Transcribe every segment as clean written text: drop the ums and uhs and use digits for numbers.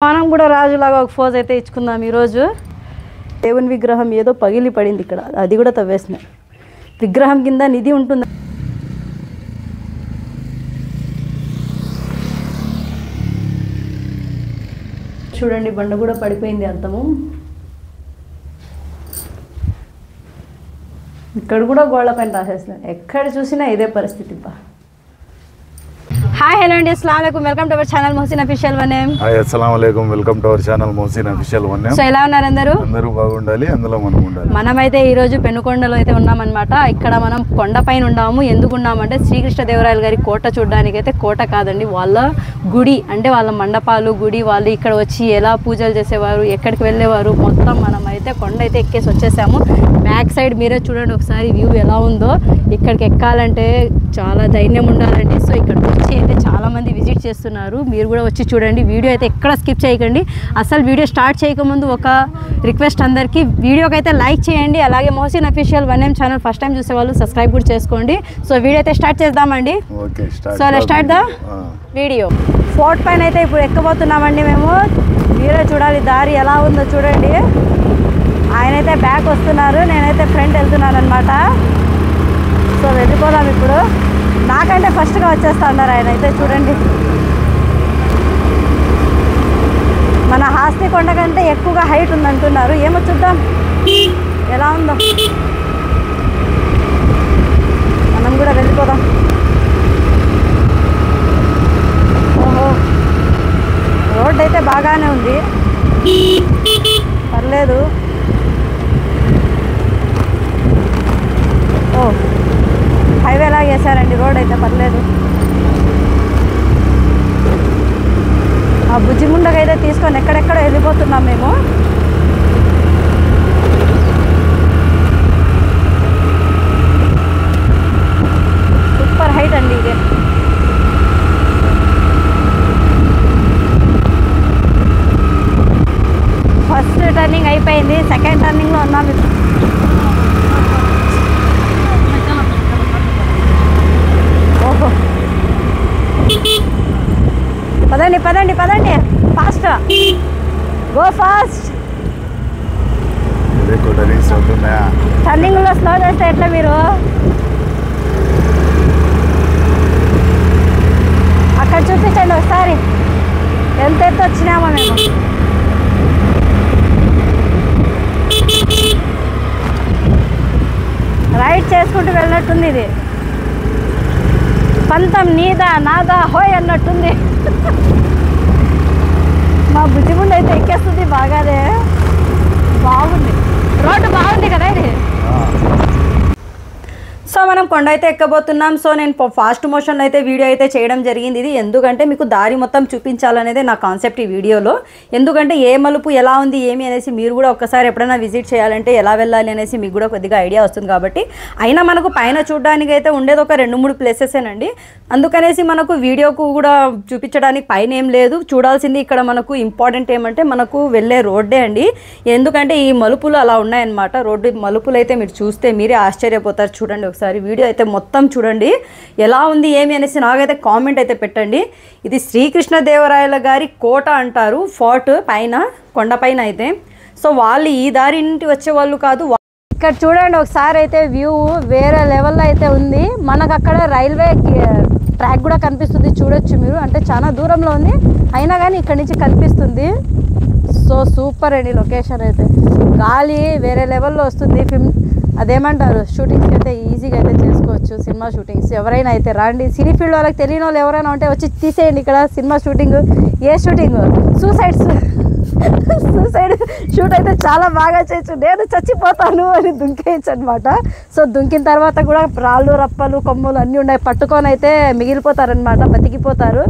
మనం కూడా రాజులాగా ఒక ఫోజ్ అయితే ఇచ్చుకుందాం ఈరోజు. దేవుని విగ్రహం ఏదో పగిలి పడింది ఇక్కడ, అది కూడా తవ్వేసినాయి. విగ్రహం కింద నిధి ఉంటుంది. చూడండి, బండ కూడా పడిపోయింది అంతము. ఇక్కడ కూడా గోళ్ళ పైన రాసేస్తున్నాయి. ఎక్కడ చూసినా ఇదే పరిస్థితి. హాయ్ హలో అండి, అస్సలాము అలైకుం, welcome to our channel Mohsin official one name. Hi అస్సలాము అలైకుం, welcome to our channel Mohsin official one name. So ఎలా ఉన్నారు అందరూ? అందరూ బాగుండాలి, అందులో మనం ఉండాలి. మనమైతే ఈ రోజు పెనుకొండలో అయితే ఉన్నామన్నమాట. ఇక్కడ మనం కొండపైన ఉన్నాము. ఎందుకు ఉన్నామంటే శ్రీకృష్ణదేవరాయలు గారి కోట చూడడానికి. అయితే కోట కాదండి, వాళ్ళ గుడి, అంటే వాళ్ళ మండపాలు గుడి. వాళ్ళు ఇక్కడ వచ్చి ఎలా పూజలు చేసేవారు, ఎక్కడికి వెళ్ళేవారు, మొత్తం మనం అయితే కొండ అయితే ఎక్కేసి వచ్చేసాము. బ్యాక్ సైడ్ మీరే చూడండి ఒకసారి వ్యూ ఎలా ఉందో. ఇక్కడికి ఎక్కాలంటే చాలా ధైర్యం ఉండాలండి. సో ఇక్కడికి వచ్చి అయితే చాలామంది విజిట్ చేస్తున్నారు. మీరు కూడా వచ్చి చూడండి. వీడియో అయితే ఎక్కడ స్కిప్ చేయకండి. అసలు వీడియో స్టార్ట్ చేయకముందు ఒక రిక్వెస్ట్ అందరికీ, వీడియోకి అయితే లైక్ చేయండి. అలాగే Mohsin official one name channel first time చూసే వాళ్ళు సబ్స్క్రైబ్ కూడా చేసుకోండి. సో వీడియో అయితే స్టార్ట్ చేద్దామండి. So start the video. Fort పైన అయితే ఇప్పుడు ఎక్కబోతున్నామండి మేము. మీరే చూడాలి దారి ఎలా ఉందో చూడండి. ఆయనైతే బ్యాక్ వస్తున్నారు, నేనైతే ఫ్రంట్ వెళ్తున్నాను అనమాట. సో వెళ్ళిపోదాం ఇప్పుడు. నాకంటే ఫస్ట్గా వచ్చేస్తా ఉన్నారు ఆయన అయితే. చూడండి, మన హాస్తి కొండ కంటే ఎక్కువగా హైట్ ఉందంటున్నారు. ఏమో చూద్దాం ఎలా ఉందో. మనం కూడా వెళ్ళిపోదాం. ఓహో, రోడ్ అయితే బాగానే ఉంది, పర్లేదు. ఓ, హైవే లాగా వేసారండి, రోడ్ అయితే పర్లేదు. ఆ బుజ్జిముండకైతే తీసుకొని ఎక్కడెక్కడ వెళ్ళిపోతున్నాం మేము. సూపర్ హైట్ అండి ఇది. ఫస్ట్ టర్నింగ్ అయిపోయింది, సెకండ్ టర్నింగ్లో ఉన్నాం ఇప్పుడు. ఓహో, పదండి పదండి పదండి, ఫాస్ట్, గో ఫాస్ట్. టర్నింగ్లో స్లో చేస్తే ఎట్లా మీరు? అక్కడ చూపించండి ఒకసారి ఎంత ఎత్తు వచ్చినామో మేము. రైట్ చేసుకుంటూ వెళ్ళినట్టుంది ఇది. పంతం నీదా నాదా హోయ్ అన్నట్టుంది. మా బుజ్జిగుండ అయితే ఎక్కేస్తుంది బాగానే. బాగుంది, రోడ్డు బాగుంది కదా ఇది. సో మనం కొండ అయితే ఎక్కబోతున్నాం. సో నేను ఫాస్ట్ మోషన్లో అయితే వీడియో అయితే చేయడం జరిగింది. ఇది ఎందుకంటే మీకు దారి మొత్తం చూపించాలనేది నా కాన్సెప్ట్ ఈ వీడియోలో. ఎందుకంటే ఏ మలుపు ఎలా ఉంది ఏమి అనేసి మీరు కూడా ఒక్కసారి ఎప్పుడైనా విజిట్ చేయాలంటే ఎలా వెళ్ళాలి అనేసి మీకు కూడా కొద్దిగా ఐడియా వస్తుంది. కాబట్టి అయినా మనకు పైన చూడడానికి అయితే ఉండేది ఒక 2-3 ప్లేసెసేనండి. అందుకనేసి మనకు వీడియోకు కూడా చూపించడానికి పైన ఏం లేదు. చూడాల్సింది ఇక్కడ మనకు ఇంపార్టెంట్ ఏమంటే మనకు వెళ్ళే రోడ్డే అండి. ఎందుకంటే ఈ మలుపులు అలా ఉన్నాయన్నమాట. రోడ్డు మలుపులు అయితే మీరు చూస్తే మీరే ఆశ్చర్యపోతారు. చూడండి ఒకసారి వీడియో అయితే మొత్తం చూడండి ఎలా ఉంది ఏమి అనేసి నాకైతే కామెంట్ అయితే పెట్టండి. ఇది శ్రీకృష్ణదేవరాయల గారి కోట అంటారు, ఫోర్ట్ పైన కొండపైన అయితే. సో వాళ్ళు ఈ దారి నుండి వచ్చే వాళ్ళు కాదు. ఇక్కడ చూడండి ఒకసారి అయితే వ్యూ వేరే లెవెల్లో అయితే ఉంది. మనకు అక్కడ రైల్వే ట్రాక్ కూడా కనిపిస్తుంది, చూడొచ్చు మీరు. అంటే చాలా దూరంలో ఉంది అయినా కానీ ఇక్కడ నుంచి కనిపిస్తుంది. సో సూపర్ అండి లొకేషన్ అయితే. గాలి వేరే లెవెల్లో వస్తుంది. అదేమంటారు, షూటింగ్స్ అయితే ఈజీగా అయితే చేసుకోవచ్చు. సినిమా షూటింగ్స్ ఎవరైనా అయితే రండి. సినీ ఫీల్డ్ వాళ్ళకి తెలియని వాళ్ళు ఎవరైనా ఉంటే వచ్చి తీసేయండి. ఇక్కడ సినిమా షూటింగ్, ఏ షూటింగ్, సూసైడ్ షూట్ అయితే చాలా బాగా చేయొచ్చు. నేను చచ్చిపోతాను అని దుంకేయచ్చు అనమాట. సో దుంకిన తర్వాత కూడా రాళ్ళు రప్పలు కొమ్మలు అన్నీ ఉన్నాయి, పట్టుకొని అయితే మిగిలిపోతారనమాట, బతికిపోతారు.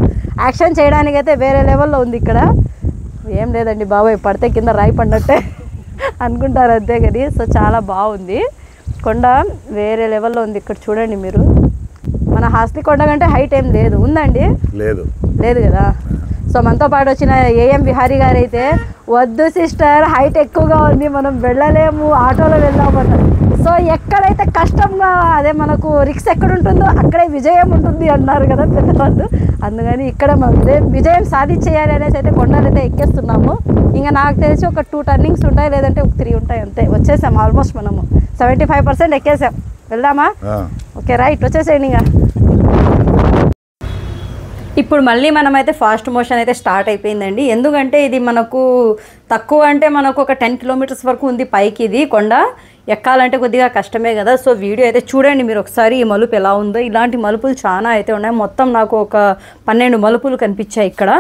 యాక్షన్ చేయడానికి అయితే వేరే లెవెల్లో ఉంది. ఇక్కడ ఏం లేదండి బాబాయ్, పడితే కింద రాయి పడినట్టే అనుకుంటారు అంతే కానీ. సో చాలా బాగుంది, కొండ వేరే లెవెల్లో ఉంది. ఇక్కడ చూడండి మీరు. మన హాస్తి కొండ కంటే హైట్ ఏం లేదు, ఉందండి? లేదు కదా. సో మనతో పాటు వచ్చిన ఏఎం విహారీ గారు అయితే, వద్దు సిస్టర్ హైట్ ఎక్కువగా ఉంది, మనం వెళ్ళలేము, ఆటోలో వెళ్దామన్నారు. సో ఎక్కడైతే కష్టంగా అదే మనకు రిక్స్ ఎక్కడ ఉంటుందో అక్కడే విజయం ఉంటుంది అన్నారు కదా పెద్దవాళ్ళు. అందుకని ఇక్కడ మనం విజయం సాధించేయాలి అనేసి అయితే కొండలు అయితే ఎక్కేస్తున్నాము. ఇంకా నాకు తెలిసి ఒక 2 టర్నింగ్స్ ఉంటాయి, లేదంటే ఒక 3 ఉంటాయి అంతే. వచ్చేసాం ఆల్మోస్ట్, మనము 75% ఎక్కేసాం. వెళ్దామా? ఓకే రైట్, వచ్చేసేయండి. ఇంకా ఇప్పుడు మళ్ళీ మనమైతే ఫాస్ట్ మోషన్ అయితే స్టార్ట్ అయిపోయిందండి. ఎందుకంటే ఇది మనకు తక్కువ అంటే మనకు ఒక 10 కిలోమీటర్స్ వరకు ఉంది పైకి. ఇది కొండ ఎక్కాలంటే కొద్దిగా కష్టమే కదా. సో వీడియో అయితే చూడండి మీరు ఒకసారి, ఈ మలుపు ఎలా ఉందో. ఇలాంటి మలుపులు చాలా అయితే ఉన్నాయి. మొత్తం నాకు ఒక 12 మలుపులు కనిపించాయి ఇక్కడ.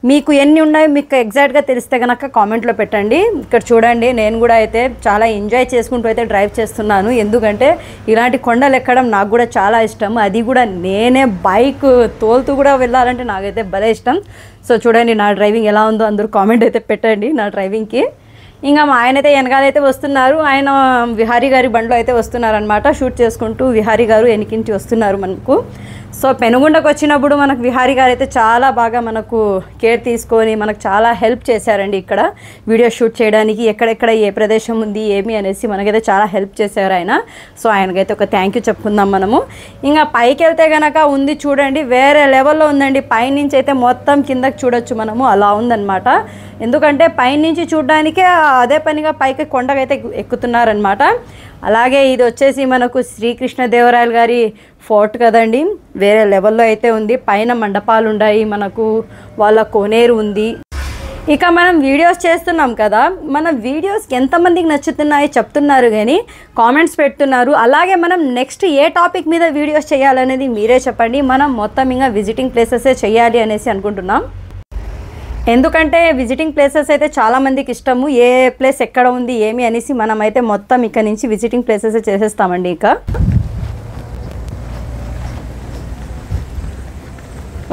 మీకు ఎన్ని ఉన్నాయో మీకు ఎగ్జాక్ట్గా తెలిస్తే కనుక కామెంట్లో పెట్టండి. ఇక్కడ చూడండి, నేను కూడా అయితే చాలా ఎంజాయ్ చేసుకుంటూ అయితే డ్రైవ్ చేస్తున్నాను. ఎందుకంటే ఇలాంటి కొండలు ఎక్కడం నాకు కూడా చాలా ఇష్టం. అది కూడా నేనే బైక్ తోలుతూ కూడా వెళ్ళాలంటే నాకైతే భలే ఇష్టం. సో చూడండి నా డ్రైవింగ్ ఎలా ఉందో అందరూ కామెంట్ అయితే పెట్టండి నా డ్రైవింగ్కి. ఇంకా మా ఆయన అయితే వెనకాలైతే వస్తున్నారు. ఆయన విహారీ గారి బండ్లో అయితే వస్తున్నారనమాట. షూట్ చేసుకుంటూ విహారీ గారు వెనకించి వస్తున్నారు మనకు. సో పెనుగొండకు వచ్చినప్పుడు మనకు విహారీ గారు అయితే చాలా బాగా మనకు కేర్ తీసుకొని మనకు చాలా హెల్ప్ చేశారండి. ఇక్కడ వీడియో షూట్ చేయడానికి ఎక్కడెక్కడ ఏ ప్రదేశం ఉంది ఏమి అనేసి మనకైతే చాలా హెల్ప్ చేశారు ఆయన. సో ఆయనకైతే ఒక థ్యాంక్ యూ చెప్పుకుందాం మనము. ఇంకా పైకి వెళ్తే కనుక ఉంది చూడండి, వేరే లెవెల్లో ఉందండి. పైనుంచి అయితే మొత్తం కిందకి చూడొచ్చు మనము, అలా ఉందన్నమాట. ఎందుకంటే పైనుంచి చూడడానికే అదే పనిగా పైకి కొండకైతే ఎక్కుతున్నారనమాట. అలాగే ఇది వచ్చేసి మనకు శ్రీకృష్ణదేవరాయలు గారి ఫోర్ట్ కదండి, వేరే లెవెల్లో అయితే ఉంది. పైన మండపాలు ఉన్నాయి, మనకు వాళ్ళ కోనేరు ఉంది. ఇక మనం వీడియోస్ చేస్తున్నాం కదా, మన వీడియోస్కి ఎంతమందికి నచ్చుతున్నాయో చెప్తున్నారు కానీ కామెంట్స్ పెడుతున్నారు. అలాగే మనం నెక్స్ట్ ఏ టాపిక్ మీద వీడియోస్ చేయాలనేది మీరే చెప్పండి. మనం మొత్తం ఇంకా విజిటింగ్ ప్లేసెసే చేయాలి అనేసి అనుకుంటున్నాం. ఎందుకంటే విజిటింగ్ ప్లేసెస్ అయితే చాలామందికి ఇష్టము. ఏ ప్లేస్ ఎక్కడ ఉంది ఏమి అనేసి మనమైతే మొత్తం ఇక్కడ నుంచి విజిటింగ్ ప్లేసెస్ చేసేస్తామండి. ఇక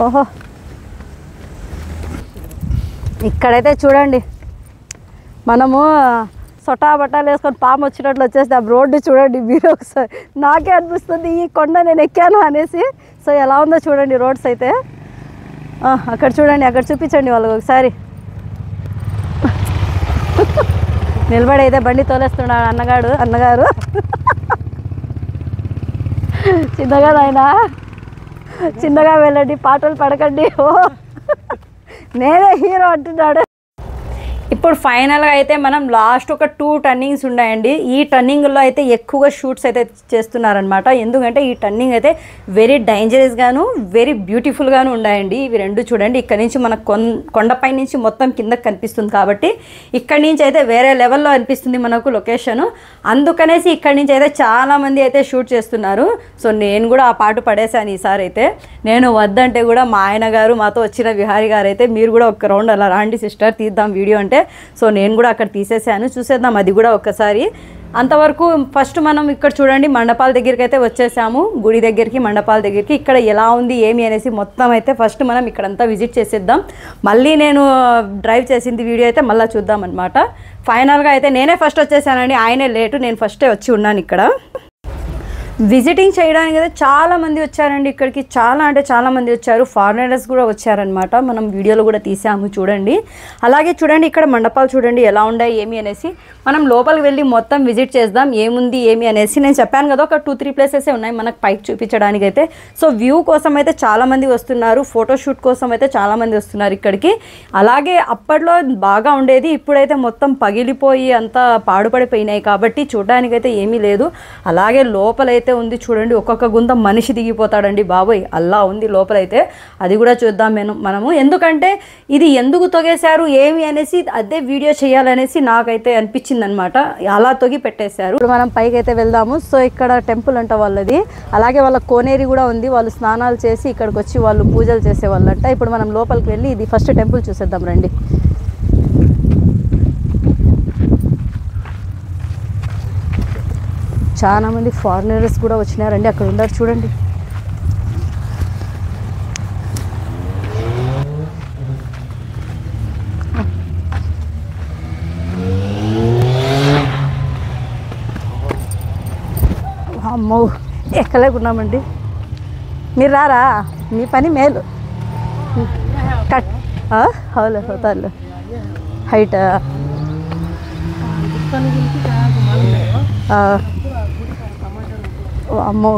ఓహో, ఇక్కడైతే చూడండి మనము సొటా బట్టాలు వేసుకొని పాము వచ్చినట్లు వచ్చేసి ఆ రోడ్డు చూడండి మీరు ఒకసారి. నాకే అనిపిస్తుంది ఈ కొండ నేను ఎక్కాను అనేసి. సో ఎలా ఉందో చూడండి రోడ్స్ అయితే. అక్కడ చూడండి, అక్కడ చూపించండి వాళ్ళకి ఒకసారి. నిలబడి అయితే బండి తోలేస్తున్నాడు అన్నగారు. చిన్నగా నాయన, చిన్నగా వెళ్ళండి, పాటలు పడకండి. ఓ నేనే హీరో అంటున్నాడు. ఇప్పుడు ఫైనల్గా అయితే మనం లాస్ట్ ఒక 2 టర్నింగ్స్ ఉన్నాయండి. ఈ టర్నింగ్లో అయితే ఎక్కువగా షూట్స్ అయితే చేస్తున్నారనమాట. ఎందుకంటే ఈ టర్నింగ్ అయితే వెరీ డేంజరస్గాను వెరీ బ్యూటిఫుల్గాను ఉన్నాయండి. ఇవి రెండు చూడండి, ఇక్కడ నుంచి మన కొండపై నుంచి మొత్తం కిందకి కనిపిస్తుంది కాబట్టి ఇక్కడి నుంచి అయితే వేరే లెవెల్లో అనిపిస్తుంది మనకు లొకేషను. అందుకనేసి ఇక్కడి నుంచి అయితే చాలామంది అయితే షూట్ చేస్తున్నారు. సో నేను కూడా ఆ పాటు పడేశాను ఈసారి అయితే. నేను వద్దంటే కూడా మా ఆయన గారు మాతో వచ్చిన విహారీ గారు అయితే మీరు కూడా ఒక రౌండ్ అలా రాండి సిస్టర్ తీద్దాం వీడియో అంటే. సో నేను కూడా అక్కడ తీసేసాను, చూసేద్దాం అది కూడా ఒక్కసారి. అంతవరకు ఫస్ట్ మనం ఇక్కడ చూడండి మండపాల దగ్గరికి అయితే వచ్చేసాము, గుడి దగ్గరికి మండపాల దగ్గరికి. ఇక్కడ ఎలా ఉంది ఏమి అనేసి మొత్తం అయితే ఫస్ట్ మనం ఇక్కడంతా విజిట్ చేసేద్దాం. మళ్ళీ నేను డ్రైవ్ చేసింది వీడియో అయితే మళ్ళీ చూద్దాం అనమాట. ఫైనల్గా అయితే నేనే ఫస్ట్ వచ్చేసానండి, ఆయనే లేటు, నేను ఫస్టే వచ్చి ఉన్నాను ఇక్కడ. విజిటింగ్ చేయడానికి అయితే చాలామంది వచ్చారండి ఇక్కడికి. చాలా అంటే చాలామంది వచ్చారు, ఫారినర్స్ కూడా వచ్చారనమాట. మనం వీడియోలో కూడా తీసాము చూడండి. అలాగే చూడండి ఇక్కడ మండపాలు చూడండి ఎలా ఉన్నాయి ఏమి అనేసి. మనం లోపలికి వెళ్ళి మొత్తం విజిట్ చేద్దాం ఏముంది ఏమి అనేసి. నేను చెప్పాను కదా ఒక 2-3 ప్లేసెస్ ఉన్నాయి మనకు పైకి చూపించడానికి అయితే. సో వ్యూ కోసం అయితే చాలామంది వస్తున్నారు, ఫోటోషూట్ కోసం అయితే చాలామంది వస్తున్నారు ఇక్కడికి. అలాగే అప్పట్లో బాగా ఉండేది, ఇప్పుడైతే మొత్తం పగిలిపోయి అంతా పాడుపడిపోయినాయి కాబట్టి చూడడానికైతే ఏమీ లేదు. అలాగే లోపలైతే ఉంది చూడండి, ఒక్కొక్క గుంత మనిషి దిగిపోతాడండి బాబోయ్, అలా ఉంది లోపలైతే. అది కూడా చూద్దాం మనము. ఎందుకంటే ఇది ఎందుకు తొగేశారు ఏమి అనేసి అదే వీడియో చేయాలనేసి నాకైతే అనిపించింది అనమాట. అలా తొగి పెట్టేశారు. ఇప్పుడు మనం పైకి అయితే వెళ్దాము. సో ఇక్కడ టెంపుల్ అంట వాళ్ళది, అలాగే వాళ్ళ కోనేరి కూడా ఉంది. వాళ్ళు స్నానాలు చేసి ఇక్కడికి వచ్చి వాళ్ళు పూజలు చేసేవాళ్ళంట. ఇప్పుడు మనం లోపలికి వెళ్ళి ఇది ఫస్ట్ టెంపుల్ చూసేద్దాం రండి. చాలా మంది ఫారినర్స్ కూడా వచ్చినారండి, అక్కడ ఉన్నారు చూడండి. అమ్మో ఎక్కలేకున్నామండి. మీరు రారా, మీ పని మేలు. కట్ అవులే అవుతారు హైట్. అమ్మో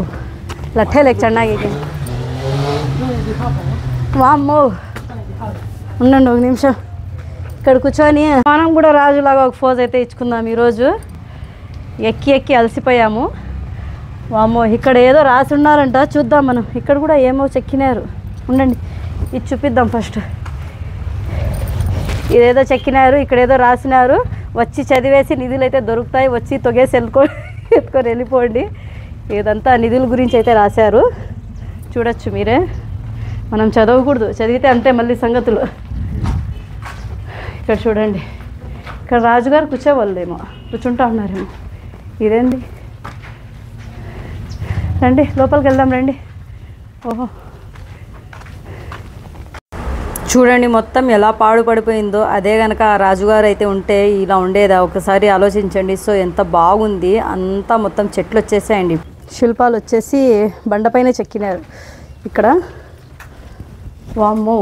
లట్టే లేక చెన్నాకి వామ్మో ఉండండి ఒక నిమిషం ఇక్కడ కూర్చొని మనం కూడా రాజులాగా ఒక ఫోజ్ అయితే ఇచ్చుకుందాం ఈరోజు. ఎక్కి ఎక్కి అలసిపోయాము. వామ్మో ఇక్కడ ఏదో రాసి ఉన్నారంట, చూద్దాం మనం. ఇక్కడ కూడా ఏమో చెక్కినారు, ఉండండి ఇది చూపిద్దాం ఫస్ట్. ఇదేదో చెక్కినారు, ఇక్కడ ఏదో రాసినారు. వచ్చి చదివేసి నిధులు అయితే దొరుకుతాయి, వచ్చి తొగేసి ఎత్తుకొని వెళ్ళిపోండి. ఇదంతా నిధుల గురించి అయితే రాశారు, చూడొచ్చు మీరే. మనం చదవకూడదు, చదివితే అంతే మళ్ళీ సంగతులు. ఇక్కడ చూడండి, ఇక్కడ రాజుగారు కూర్చోవాళ్ళేమో, కూర్చుంటా ఉన్నారేమో. ఇదేంటి, రండి లోపలికి వెళ్దాం రండి. ఓహో చూడండి మొత్తం ఎలా పాడుపడిపోయిందో. అదే కనుక ఆ రాజుగారు అయితే ఉంటే ఇలా ఉండేదా ఒకసారి ఆలోచించండి. సో ఎంత బాగుంది, అంతా మొత్తం చెట్లు వచ్చేసాయండి. శిల్పాలు వచ్చేసి బండపైన చెక్కినారు ఇక్కడ. వామ్మో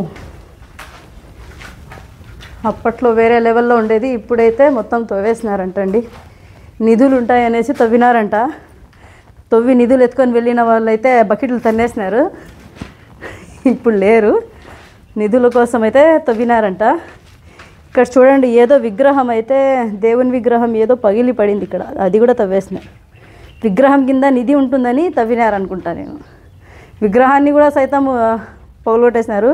అప్పట్లో వేరే లెవెల్లో ఉండేది, ఇప్పుడైతే మొత్తం తవ్వేసినారంటండి. నిధులు ఉంటాయనేసి తవ్వినారంట. తవ్వి నిధులు ఎత్తుకొని వెళ్ళిన వాళ్ళైతే బకెట్లు తన్నేసినారు, ఇప్పుడు లేరు. నిధుల కోసం అయితే తవ్వినారంట. ఇక్కడ చూడండి ఏదో విగ్రహం అయితే, దేవుని విగ్రహం ఏదో పగిలి పడింది ఇక్కడ, అది కూడా తవ్వేసినారు. విగ్రహం కింద నిధి ఉంటుందని తవ్వినారనుకుంటా నేను. విగ్రహాన్ని కూడా సైతం పగలగొట్టేసినారు.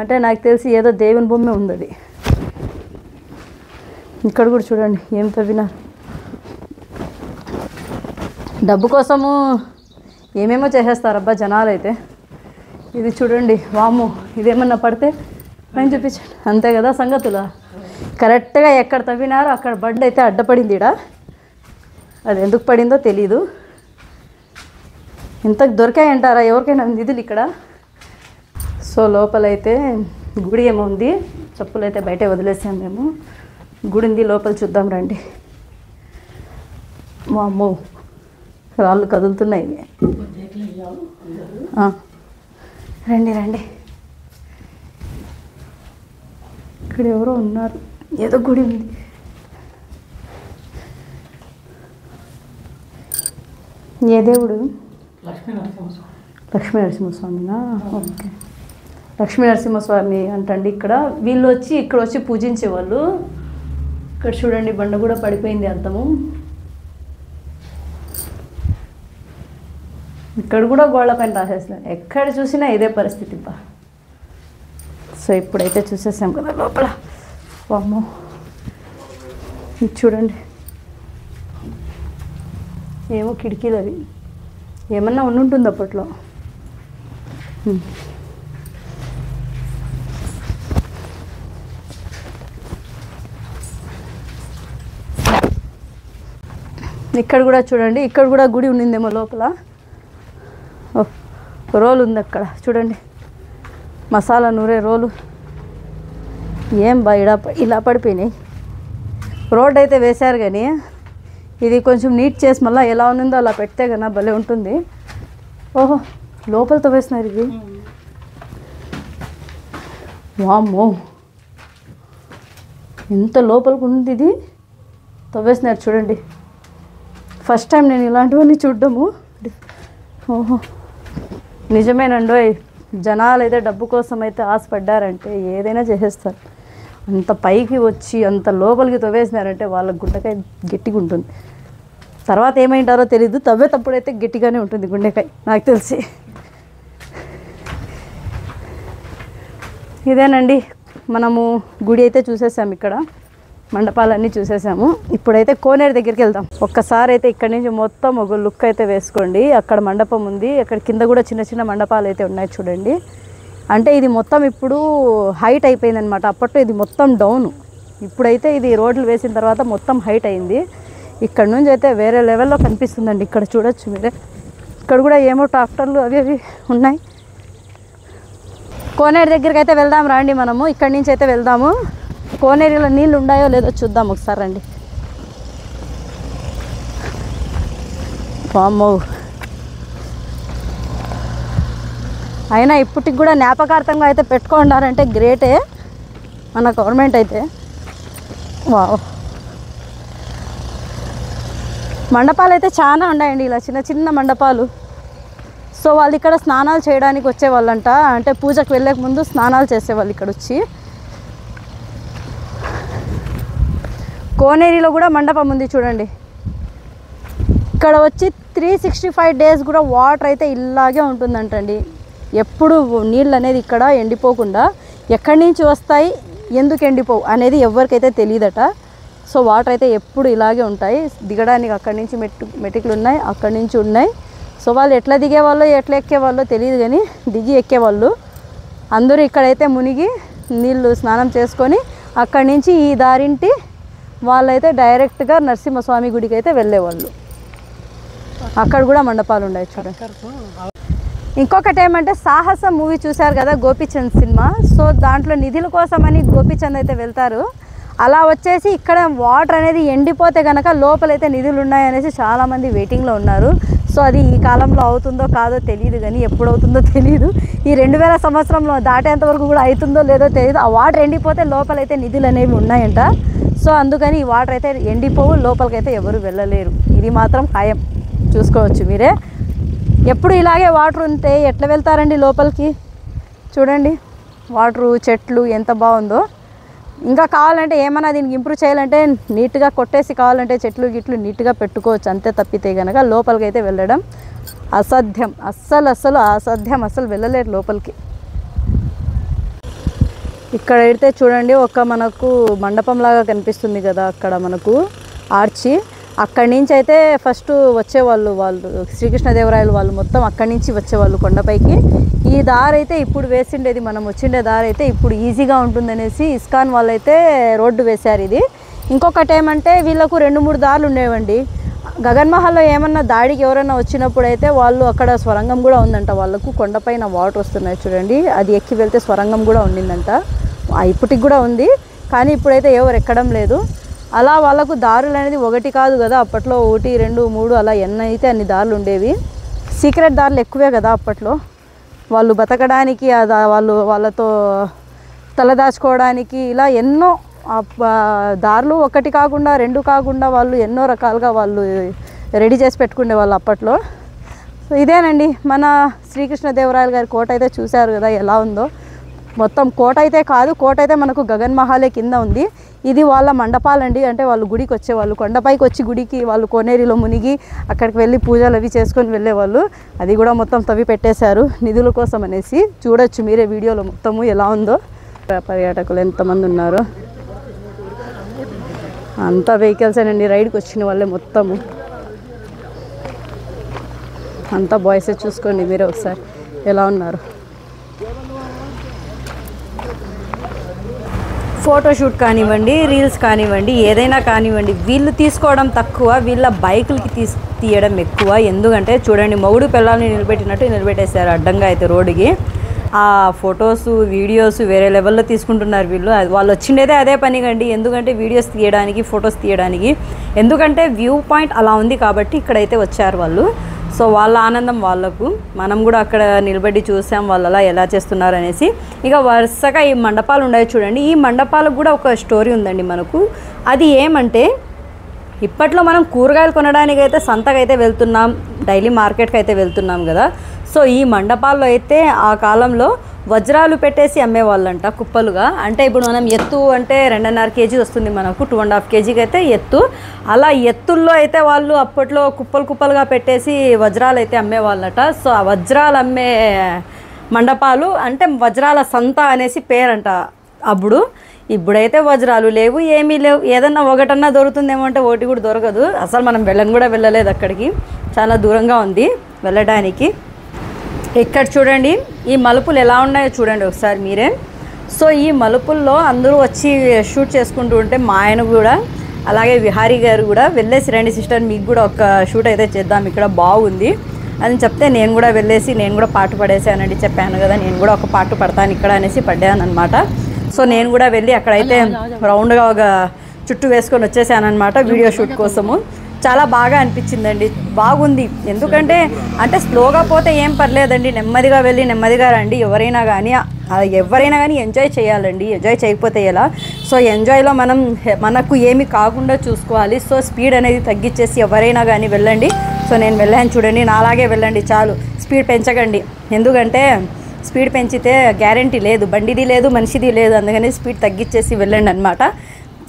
అంటే నాకు తెలిసి ఏదో దేవుని బొమ్మే ఉంది అది. ఇక్కడ కూడా చూడండి ఏం తవ్వినారు. డబ్బు కోసము ఏమేమో చేసేస్తారబ్బా జనాలు అయితే. ఇది చూడండి, వాము ఇదేమన్నా పడితే నేను చూపించండి, అంతే కదా సంగతులు. కరెక్ట్గా ఎక్కడ తవ్వినారో అక్కడ బండి అయితే అడ్డపడింది ఇక్కడ. అది ఎందుకు పడిందో తెలీదు. ఇంతకు దొరికాయంటారా ఎవరికైనా నిధులు ఇక్కడ? సో లోపలైతే గుడి ఏమో ఉంది, చెప్పులు అయితే బయటే వదిలేసాం మేము. గుడి ఉంది, లోపల చూద్దాం రండి. వామ్మో రాళ్ళు కదులుతున్నాయి. రండి రండి, ఇక్కడ ఎవరో ఉన్నారు, ఏదో గుడి ఉంది. ఏ దేవుడు? లక్ష్మీ నరసింహస్వామినా? ఓకే, లక్ష్మీ నరసింహస్వామి అంటండి. ఇక్కడ వీళ్ళు వచ్చి ఇక్కడ వచ్చి పూజించేవాళ్ళు. ఇక్కడ చూడండి బండ కూడా పడిపోయింది అర్థము. ఇక్కడ కూడా గోళ్ళ పైన రాసేస్తున్నారు, ఎక్కడ చూసినా ఇదే పరిస్థితి బా. సో ఇప్పుడైతే చూసేసాం కదా లోపల. వామ్మో ఇది చూడండి, ఏమో కిటికీలు అవి, ఏమన్నా ఉండుంటుంది అప్పట్లో. ఇక్కడ కూడా చూడండి, ఇక్కడ కూడా గుడి ఉండిందేమో లోపల. రోలు ఉంది అక్కడ చూడండి, మసాలా నూరే రోలు. ఏం బా ఇలా పడిపోయినాయి. రోడ్ అయితే వేశారు కానీ ఇది కొంచెం నీట్ చేసి మళ్ళీ ఎలా ఉందో అలా పెడితే కన్నా భలే ఉంటుంది. ఓహో లోపలతో వేసినారు ఇది. వామ్మో ఎంత లోపలికి ఉంది ఇది, తవ్వేసినారు చూడండి. ఫస్ట్ టైం నేను ఇలాంటివన్నీ చూడడము. ఓహో నిజమేనండో, జనాలు అయితే డబ్బు కోసం అయితే ఆశపడ్డారంటే ఏదైనా చేసేస్తారు. అంత పైకి వచ్చి అంత లోపలికి తవ్వేసినారంటే వాళ్ళ గుండెకాయ గట్టిగా ఉంటుంది. తర్వాత ఏమైంటారో తెలీదు, తవ్వేటప్పుడైతే గట్టిగానే ఉంటుంది గుండెకాయ నాకు తెలిసి. ఇదేనండి మనము గుడి అయితే చూసేసాము, ఇక్కడ మండపాలన్నీ చూసేసాము. ఇప్పుడైతే కోనేరు దగ్గరికి వెళ్దాం. ఒక్కసారి అయితే ఇక్కడ నుంచి మొత్తం ఒక లుక్ అయితే వేసుకోండి. అక్కడ మండపం ఉంది, అక్కడ కింద కూడా చిన్న చిన్న మండపాలు అయితే ఉన్నాయి చూడండి. అంటే ఇది మొత్తం ఇప్పుడు హైట్ అయిపోయిందనమాట. అప్పట్లో ఇది మొత్తం డౌను, ఇప్పుడైతే ఇది రోడ్లు వేసిన తర్వాత మొత్తం హైట్ అయింది. ఇక్కడ నుంచి అయితే వేరే లెవెల్లో కనిపిస్తుందండి. ఇక్కడ చూడొచ్చు మీరే, ఇక్కడ కూడా ఏమో ట్రాక్టర్లు అవి అవి ఉన్నాయి. కోనేరు దగ్గరికి అయితే వెళ్దాం రండి మనము. ఇక్కడి నుంచి అయితే వెళ్దాము. కోనేరులో నీళ్ళు ఉన్నాయో లేదో చూద్దాం ఒకసారి రండి. వామ్మో అయినా ఇప్పటికి కూడా జ్ఞాపకార్థంగా అయితే పెట్టుకున్నారంటే గ్రేటే మన గవర్నమెంట్ అయితే. వావ్ మండపాలు అయితే చాలా ఉన్నాయండి, ఇలా చిన్న చిన్న మండపాలు. సో వాళ్ళు ఇక్కడ స్నానాలు చేయడానికి వచ్చేవాళ్ళంట, అంటే పూజకు వెళ్ళక ముందు స్నానాలు చేసేవాళ్ళు ఇక్కడ వచ్చి. కోనేరిలో కూడా మండపం ఉంది చూడండి. ఇక్కడ వచ్చి 365 డేస్ కూడా వాటర్ అయితే ఇలాగే ఉంటుందంటండి. ఎప్పుడు నీళ్ళు అనేది ఇక్కడ ఎండిపోకుండా, ఎక్కడి నుంచి వస్తాయి ఎందుకు ఎండిపోవు అనేది ఎవరికైతే తెలియదట. సో వాటర్ అయితే ఎప్పుడు ఇలాగే ఉంటాయి. దిగడానికి అక్కడి నుంచి మెటికలు ఉన్నాయి, అక్కడి నుంచి ఉన్నాయి. సో వాళ్ళు ఎట్లా దిగేవాళ్ళో ఎట్లా ఎక్కేవాళ్ళో తెలియదు, కానీ దిగి ఎక్కేవాళ్ళు. అందరూ ఇక్కడైతే మునిగి నీళ్ళు స్నానం చేసుకొని అక్కడి నుంచి ఈ దారింటి వాళ్ళైతే డైరెక్ట్గా నరసింహస్వామి గుడికి అయితే వెళ్ళేవాళ్ళు. అక్కడ కూడా మండపాలు ఉన్నాయి చూడండి. ఇంకొకటి ఏమంటే సాహసం మూవీ చూశారు కదా, గోపీచంద్ సినిమా. సో దాంట్లో నిధుల కోసమని గోపీచంద్ అయితే వెళ్తారు. అలా వచ్చేసి ఇక్కడ వాటర్ అనేది ఎండిపోతే కనుక లోపలైతే నిధులు ఉన్నాయనేసి చాలామంది వెయిటింగ్లో ఉన్నారు. సో అది ఈ కాలంలో అవుతుందో కాదో తెలియదు, కానీ ఎప్పుడు అవుతుందో తెలియదు. ఈ 2000 సంవత్సరంలో దాటేంత వరకు కూడా అవుతుందో లేదో తెలియదు. ఆ వాటర్ ఎండిపోతే లోపలైతే నిధులు అనేవి ఉన్నాయంట. సో అందుకని ఈ వాటర్ అయితే ఎండిపోవు, లోపలికైతే ఎవరు వెళ్ళలేరు. ఇది మాత్రం ఖాయం, చూసుకోవచ్చు మీరే. ఎప్పుడు ఇలాగే వాటర్ ఉంటే ఎట్లా వెళ్తారండి లోపలికి? చూడండి వాటరు, చెట్లు ఎంత బాగుందో. ఇంకా కావాలంటే ఏమన్నా దీనికి ఇంప్రూవ్ చేయాలంటే నీట్గా కొట్టేసి కావాలంటే చెట్లు గిట్లు నీట్గా పెట్టుకోవచ్చు, అంతే. తప్పితే కనుక లోపలికి అయితే వెళ్ళడం అసాధ్యం, అస్సలు అసాధ్యం, అస్సలు వెళ్ళలేరు లోపలికి. ఇక్కడ అయితే చూడండి ఒక మనకు మండపం లాగా కనిపిస్తుంది కదా, అక్కడ మనకు ఆర్చి. అక్కడి నుంచి అయితే ఫస్ట్ వచ్చేవాళ్ళు వాళ్ళు శ్రీకృష్ణదేవరాయలు వాళ్ళు మొత్తం అక్కడి నుంచి వచ్చేవాళ్ళు కొండపైకి. ఈ దారి అయితే ఇప్పుడు వేసిండేది, మనం వచ్చిండే దారి అయితే ఇప్పుడు ఈజీగా ఉంటుందనేసి ఇస్కాన్ వాళ్ళైతే రోడ్డు వేశారు ఇది. ఇంకొకటి ఏమంటే వీళ్ళకు 2-3 దారులు ఉండేవండి. గగన్మహల్లో ఏమన్నా దాడికి ఎవరైనా వచ్చినప్పుడు అయితే వాళ్ళు అక్కడ స్వరంగం కూడా ఉందంట వాళ్ళకు. కొండపైన వాటర్ వస్తున్నాయి చూడండి, అది ఎక్కి వెళ్తే స్వరంగం కూడా ఉండిందంట. ఇప్పటికి కూడా ఉంది, కానీ ఇప్పుడైతే ఎవరు ఎక్కడం లేదు. అలా వాళ్ళకు దారులు అనేది ఒకటి కాదు కదా, అప్పట్లో 1, 2, 3 అలా ఎన్ని అయితే అన్ని దారులు ఉండేవి. సీక్రెట్ దారులు ఎక్కువే కదా అప్పట్లో. వాళ్ళు బతకడానికి, వాళ్ళతో తలదాచుకోవడానికి ఇలా ఎన్నో దారులు, ఒకటి కాకుండా 2 కాకుండా వాళ్ళు ఎన్నో రకాలుగా వాళ్ళు రెడీ చేసి పెట్టుకునే వాళ్ళు అప్పట్లో. సో ఇదేనండి మన శ్రీకృష్ణదేవరాయలు గారి కోట అయితే చూశారు కదా ఎలా ఉందో. మొత్తం కోట అయితే కాదు, కోట అయితే మనకు గగన్మహాలే కింద ఉంది. ఇది వాళ్ళ మండపాలండి, అంటే వాళ్ళు గుడికి వచ్చేవాళ్ళు. కొండపైకి వచ్చి గుడికి వాళ్ళు కోనేరిలో మునిగి అక్కడికి వెళ్ళి పూజలు అవి చేసుకొని వెళ్ళేవాళ్ళు. అది కూడా మొత్తం తవ్వి పెట్టేశారు నిధుల కోసం అనేసి. చూడొచ్చు మీరే వీడియోలో మొత్తము ఎలా ఉందో. పర్యాటకులు ఎంతమంది ఉన్నారో, అంతా వెహికల్స్ అండి, రైడ్కి వచ్చిన వాళ్ళే మొత్తము. అంతా బాయ్స్ చూసుకోండి మీరే ఒకసారి ఎలా ఉన్నారు. ఫోటోషూట్ కానివ్వండి, రీల్స్ కానివ్వండి, ఏదైనా కానివ్వండి, వీళ్ళు తీసుకోవడం తక్కువ, వీళ్ళ బైకులకి తీయడం ఎక్కువ. ఎందుకంటే చూడండి మొగుడు పిల్లల్ని నిలబెట్టినట్టు నిలబెట్టేశారు అడ్డంగా అయితే రోడ్డుకి. ఆ ఫొటోస్ వీడియోస్ వేరే లెవెల్లో తీసుకుంటున్నారు వీళ్ళు. వాళ్ళు వచ్చిండేదే అదే పని కండి, ఎందుకంటే వీడియోస్ తీయడానికి, ఫొటోస్ తీయడానికి. ఎందుకంటే వ్యూ పాయింట్ అలా ఉంది కాబట్టి ఇక్కడైతే వచ్చారు వాళ్ళు. సో వాళ్ళ ఆనందం వాళ్ళకు. మనం కూడా అక్కడ నిలబడి చూసాం వాళ్ళు అలా ఎలా చేస్తున్నారు అనేసి. ఇక వరుసగా ఈ మండపాలు ఉన్నాయి చూడండి. ఈ మండపాలకు కూడా ఒక స్టోరీ ఉందండి మనకు. అది ఏమంటే ఇప్పట్లో మనం కూరగాయలు కొనడానికి అయితే సంతకైతే వెళ్తున్నాం, డైలీ మార్కెట్కి అయితే వెళ్తున్నాం కదా. సో ఈ మండపాల్లో అయితే ఆ కాలంలో వజ్రాలు పెట్టేసి అమ్మేవాళ్ళంట కుప్పలుగా. అంటే ఇప్పుడు మనం ఎత్తు అంటే 2.5 కేజీ వస్తుంది మనకు, 2.5 కేజీకి అయితే ఎత్తు. అలా ఎత్తుల్లో అయితే వాళ్ళు అప్పట్లో కుప్పలుగా పెట్టేసి వజ్రాలు అయితే అమ్మేవాళ్ళట. సో ఆ వజ్రాలు అమ్మే మండపాలు అంటే వజ్రాల సంత అనేసి పేరంట అప్పుడు. ఇప్పుడైతే వజ్రాలు లేవు, ఏమీ లేవు. ఏదన్నా ఒకటన్నా దొరుకుతుందేమో అంటే ఒకటి కూడా దొరకదు. అసలు మనం వెళ్ళలేదు అక్కడికి, చాలా దూరంగా ఉంది వెళ్ళడానికి. ఇక్కడ చూడండి ఈ మలుపులు ఎలా ఉన్నాయో చూడండి ఒకసారి మీరే. సో ఈ మలుపుల్లో అందరూ వచ్చి షూట్ చేసుకుంటూ ఉంటే మా ఆయన కూడా అలాగే విహారీ గారు కూడా వెళ్ళేసి రండి సిస్టర్ మీకు కూడా ఒక షూట్ అయితే చేద్దాం ఇక్కడ బాగుంది అని చెప్తే నేను కూడా వెళ్ళేసి నేను కూడా పాట పడేసానండి. చెప్పాను కదా నేను కూడా ఒక పాట పడతాను ఇక్కడ అనేసి పడ్డాను అనమాట. సో నేను కూడా వెళ్ళి అక్కడైతే రౌండ్గా ఒక చుట్టూ వేసుకొని వచ్చేసాను అనమాట వీడియో షూట్ కోసము. చాలా బాగా అనిపించిందండి, బాగుంది. ఎందుకంటే అంటే స్లోగా పోతే ఏం పర్లేదండి, నెమ్మదిగా వెళ్ళి నెమ్మదిగా రండి. ఎవరైనా కానీ ఎంజాయ్ చేయాలండి, ఎంజాయ్ చేయకపోతే ఎలా. సో ఎంజాయ్లో మనకు ఏమి కాకుండా చూసుకోవాలి. సో స్పీడ్ అనేది తగ్గించేసి ఎవరైనా కానీ వెళ్ళండి. సో నేను వెళ్ళాను చూడండి, నాలాగే వెళ్ళండి చాలు, స్పీడ్ పెంచకండి. ఎందుకంటే స్పీడ్ పెంచితే గ్యారంటీ లేదు, బండిది లేదు మనిషిది లేదు, అందుకని స్పీడ్ తగ్గించేసి వెళ్ళండి అనమాట.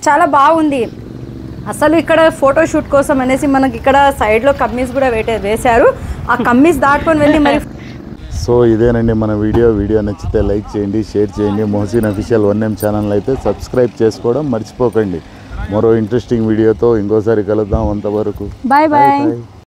చాలా బాగుంది అసలు. ఇక్కడ ఫోటోషూట్ కోసం అనేసి మనకి ఇక్కడ సైడ్లో కమ్మీస్ కూడా వేశారు. ఆ కమ్మీస్ దాటుకొని వెళ్ళి మరి సో ఇదేనండి మన వీడియో నచ్చితే లైక్ చేయండి, షేర్ చేయండి. మొహసిన్ అఫీషియల్ 1M ఛానల్ అయితే సబ్స్క్రైబ్ చేసుకోవడం మర్చిపోకండి. మరో ఇంట్రెస్టింగ్ వీడియోతో ఇంకోసారి కలుద్దాం. అంతవరకు బాయ్ బాయ్.